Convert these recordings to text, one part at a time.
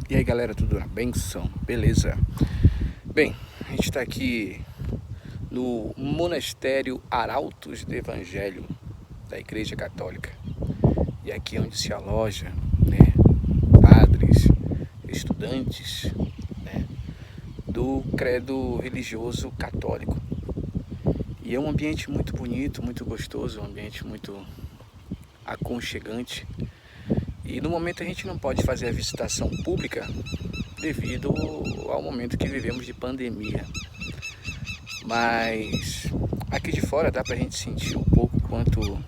E aí galera, tudo na benção? Beleza? Bem, a gente está aqui no Monastério Arautos do Evangelho da Igreja Católica. E aqui é onde se aloja, padres, estudantes, do credo religioso católico. E é um ambiente muito bonito, muito gostoso, um ambiente muito aconchegante. E no momento a gente não pode fazer a visitação pública devido ao momento que vivemos de pandemia. Mas aqui de fora dá pra gente sentir um pouco quanto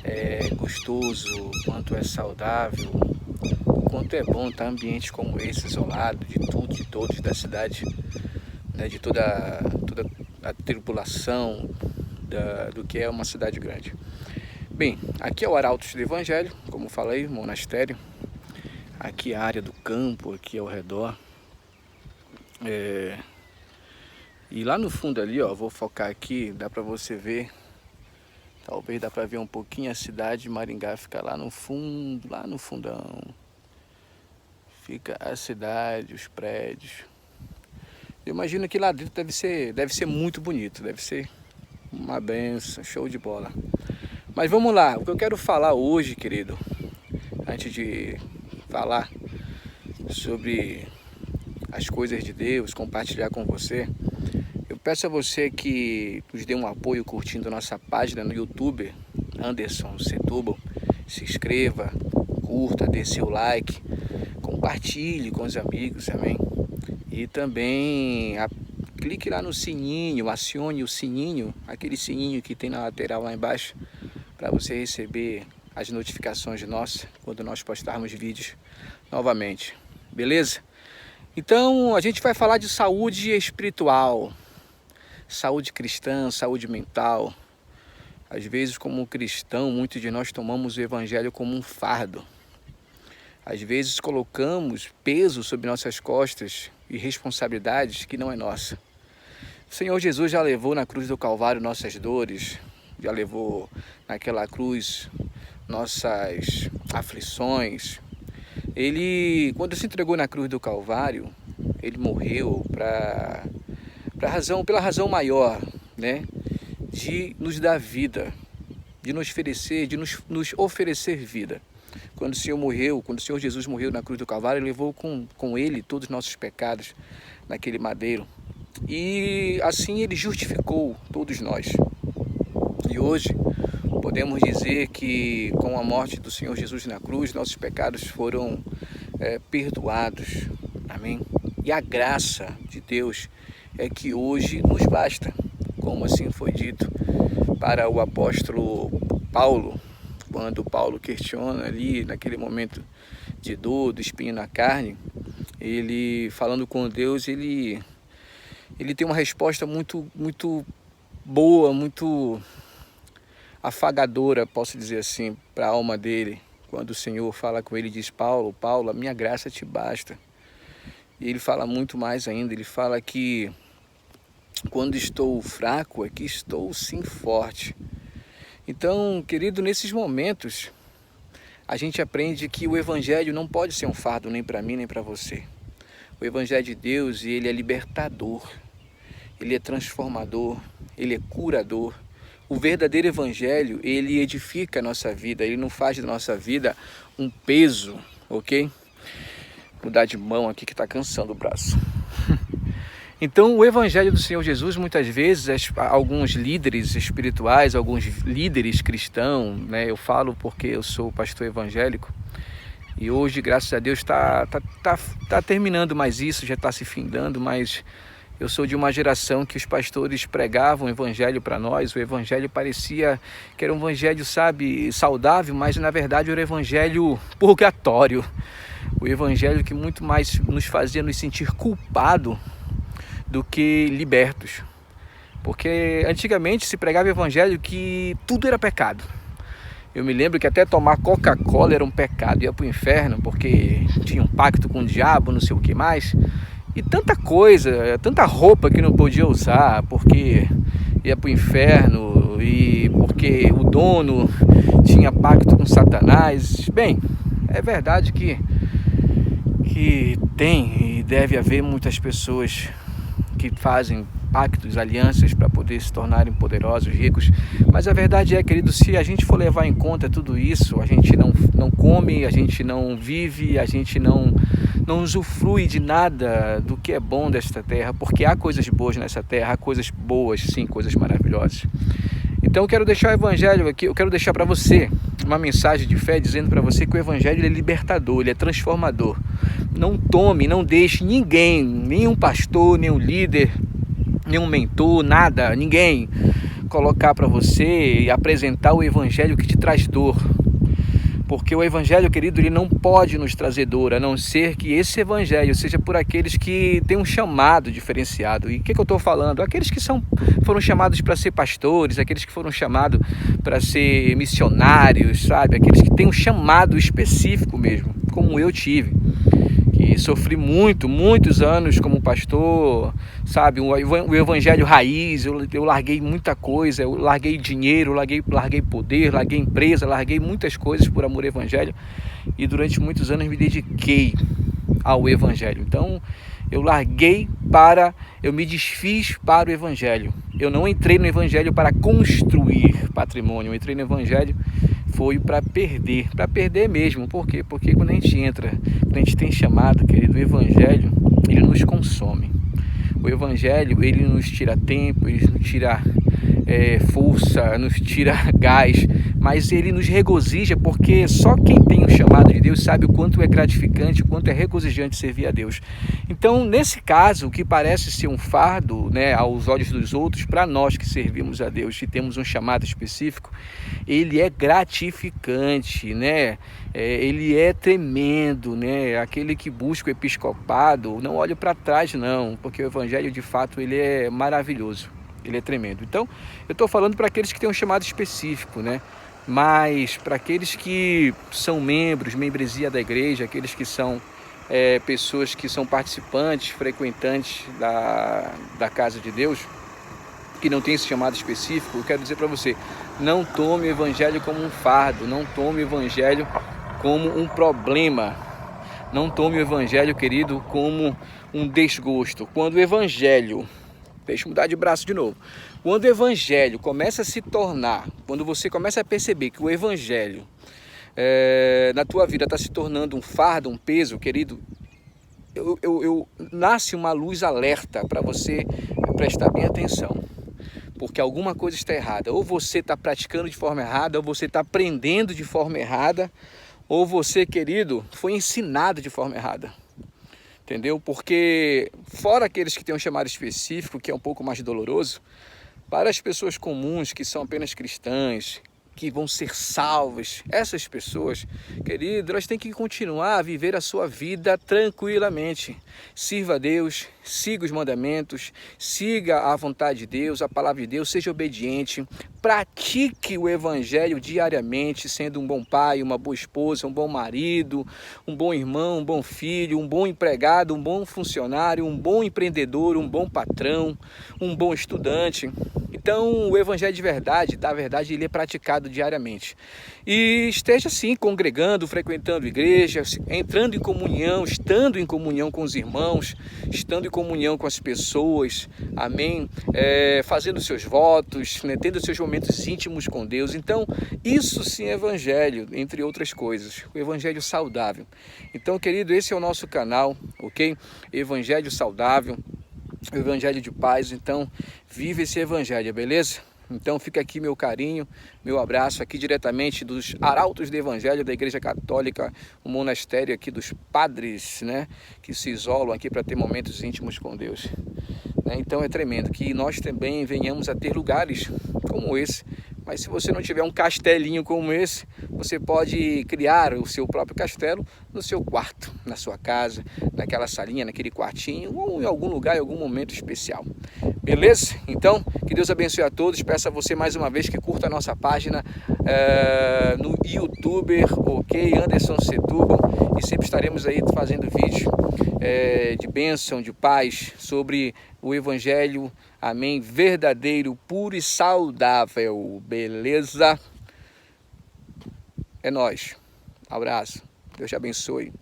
é gostoso, quanto é saudável, o quanto é bom estar em ambientes como esse, isolado de tudo, de todos da cidade, de toda a tribulação do que é uma cidade grande. Bem, aqui é o Arautos do Evangelho, como falei, monastério. Aqui é a área do campo, aqui ao redor. E lá no fundo ali, ó, vou focar aqui, dá pra você ver, talvez dá pra ver um pouquinho a cidade de Maringá, fica lá no fundo, lá no fundão. Fica a cidade, os prédios. Eu imagino que lá dentro deve ser muito bonito, deve ser uma benção, show de bola. Mas vamos lá, o que eu quero falar hoje, querido, antes de falar sobre as coisas de Deus, compartilhar com você, eu peço a você que nos dê um apoio curtindo a nossa página no YouTube, Anderson Setúbal. Se inscreva, curta, dê seu like, compartilhe com os amigos também. E também clique lá no sininho, acione o sininho, aquele sininho que tem na lateral lá embaixo, para você receber as notificações nossas quando nós postarmos vídeos novamente, beleza? Então a gente vai falar de saúde espiritual, saúde cristã, saúde mental. Às vezes, como cristão, muitos de nós tomamos o evangelho como um fardo. Às vezes colocamos peso sobre nossas costas e responsabilidades que não é nossa. O Senhor Jesus já levou na cruz do Calvário nossas dores, já levou naquela cruz nossas aflições. Ele, quando se entregou na cruz do Calvário, ele morreu pela razão maior, de nos dar vida, de nos oferecer vida. Quando o Senhor Jesus morreu na cruz do Calvário, ele levou com ele todos os nossos pecados naquele madeiro. E assim ele justificou todos nós. E hoje podemos dizer que com a morte do Senhor Jesus na cruz, nossos pecados foram perdoados. Amém? E a graça de Deus é que hoje nos basta, como assim foi dito para o apóstolo Paulo, quando Paulo questiona ali naquele momento de dor, do espinho na carne, ele falando com Deus, ele tem uma resposta muito boa, muito afagadora, posso dizer assim, para a alma dele, quando o Senhor fala com ele e diz: Paulo, a minha graça te basta. E ele fala muito mais ainda, ele fala que quando estou fraco é que estou sim forte. Então, querido, nesses momentos a gente aprende que o evangelho não pode ser um fardo nem para mim nem para você. O evangelho de Deus, ele é libertador, ele é transformador, ele é curador. O verdadeiro evangelho, ele edifica a nossa vida, ele não faz da nossa vida um peso, ok? Vou mudar de mão aqui que está cansando o braço. Então, o evangelho do Senhor Jesus, muitas vezes, alguns líderes espirituais, alguns líderes cristãos, eu falo porque eu sou pastor evangélico, e hoje, graças a Deus, está terminando mais isso, já está se findando, mas eu sou de uma geração que os pastores pregavam o evangelho para nós. O evangelho parecia que era um evangelho, saudável, mas na verdade era um evangelho purgatório. O evangelho que muito mais nos fazia nos sentir culpados do que libertos. Porque antigamente se pregava o evangelho que tudo era pecado. Eu me lembro que até tomar Coca-Cola era um pecado, ia para o inferno porque tinha um pacto com o diabo, não sei o que mais. E tanta coisa, tanta roupa que não podia usar porque ia para o inferno e porque o dono tinha pacto com Satanás. Bem, é verdade que que tem e deve haver muitas pessoas que fazem pactos, alianças para poder se tornarem poderosos, ricos, mas a verdade é, querido, se a gente for levar em conta tudo isso, a gente não come, a gente não vive, a gente não usufrui de nada do que é bom desta terra, porque há coisas boas nessa terra, há coisas boas, sim, coisas maravilhosas. Então eu quero deixar o evangelho aqui, eu quero deixar para você uma mensagem de fé dizendo para você que o evangelho é libertador, ele é transformador. Não tome, não deixe ninguém, nenhum pastor, nenhum líder, nenhum mentor, nada, ninguém colocar para você e apresentar o evangelho que te traz dor. Porque o evangelho, querido, ele não pode nos trazer dor, a não ser que esse evangelho seja por aqueles que têm um chamado diferenciado. E o que eu estou falando? Aqueles que foram chamados para ser pastores, aqueles que foram chamados para ser missionários, sabe? Aqueles que têm um chamado específico mesmo, como eu tive. E sofri muitos anos como pastor, sabe, o evangelho raiz, eu larguei muita coisa, eu larguei dinheiro, larguei poder, larguei empresa, larguei muitas coisas por amor ao evangelho, e durante muitos anos me dediquei ao evangelho. Então eu me desfiz para o evangelho. Eu não entrei no evangelho para construir patrimônio, eu entrei no evangelho foi para perder mesmo. Por quê? Porque quando a gente tem chamado, querido, o evangelho, ele nos consome. O evangelho, ele nos tira tempo, ele nos tira força, nos tira gás, mas ele nos regozija, porque só quem tem o chamado de Deus sabe o quanto é gratificante, o quanto é regozijante servir a Deus. Então, nesse caso, o que parece ser um fardo, né, aos olhos dos outros, para nós que servimos a Deus e temos um chamado específico, ele é gratificante, né? Ele é tremendo, né? Aquele que busca o episcopado, não olhe para trás não, porque o evangelho de fato ele é maravilhoso, ele é tremendo. Então, eu estou falando para aqueles que têm um chamado específico, né? Mas para aqueles que são membresia da igreja, aqueles que são pessoas que são participantes, frequentantes da casa de Deus, que não tem esse chamado específico, eu quero dizer para você, não tome o evangelho como um fardo, não tome o evangelho como um problema, não tome o evangelho, querido, como um desgosto. Quando o evangelho, deixa eu mudar de braço de novo, quando o evangelho começa a se tornar, quando você começa a perceber que o evangelho na tua vida está se tornando um fardo, um peso, querido, nasce uma luz alerta para você prestar bem atenção. Porque alguma coisa está errada, ou você está praticando de forma errada, ou você está aprendendo de forma errada, ou você, querido, foi ensinado de forma errada, entendeu? Porque fora aqueles que têm um chamado específico, que é um pouco mais doloroso, para as pessoas comuns que são apenas cristãs, que vão ser salvas, essas pessoas, querido, elas têm que continuar a viver a sua vida tranquilamente. Sirva a Deus, siga os mandamentos, siga a vontade de Deus, a palavra de Deus, seja obediente, pratique o evangelho diariamente, sendo um bom pai, uma boa esposa, um bom marido, um bom irmão, um bom filho, um bom empregado, um bom funcionário, um bom empreendedor, um bom patrão, um bom estudante. Então, o evangelho de verdade, da verdade, ele é praticado diariamente. E esteja assim, congregando, frequentando igreja, entrando em comunhão, estando em comunhão com os irmãos, estando em comunhão com as pessoas, amém? Fazendo seus votos, né? Tendo seus momentos íntimos com Deus. Então, isso sim é evangelho, entre outras coisas, o evangelho saudável. Então, querido, esse é o nosso canal, ok? Evangelho saudável. O evangelho de paz. Então vive esse evangelho, beleza? Então fica aqui meu carinho, meu abraço aqui diretamente dos arautos do evangelho da Igreja Católica, o monastério aqui dos padres, né, que se isolam aqui para ter momentos íntimos com Deus, né? Então é tremendo que nós também venhamos a ter lugares como esse. Mas se você não tiver um castelinho como esse, você pode criar o seu próprio castelo no seu quarto, na sua casa, naquela salinha, naquele quartinho, ou em algum lugar, em algum momento especial. Beleza? Então, que Deus abençoe a todos. Peço a você mais uma vez que curta a nossa página no YouTuber, ok? Anderson Setúbal. E sempre estaremos aí fazendo vídeos de bênção, de paz, sobre o Evangelho, amém, verdadeiro, puro e saudável, beleza? É nóis, abraço, Deus te abençoe.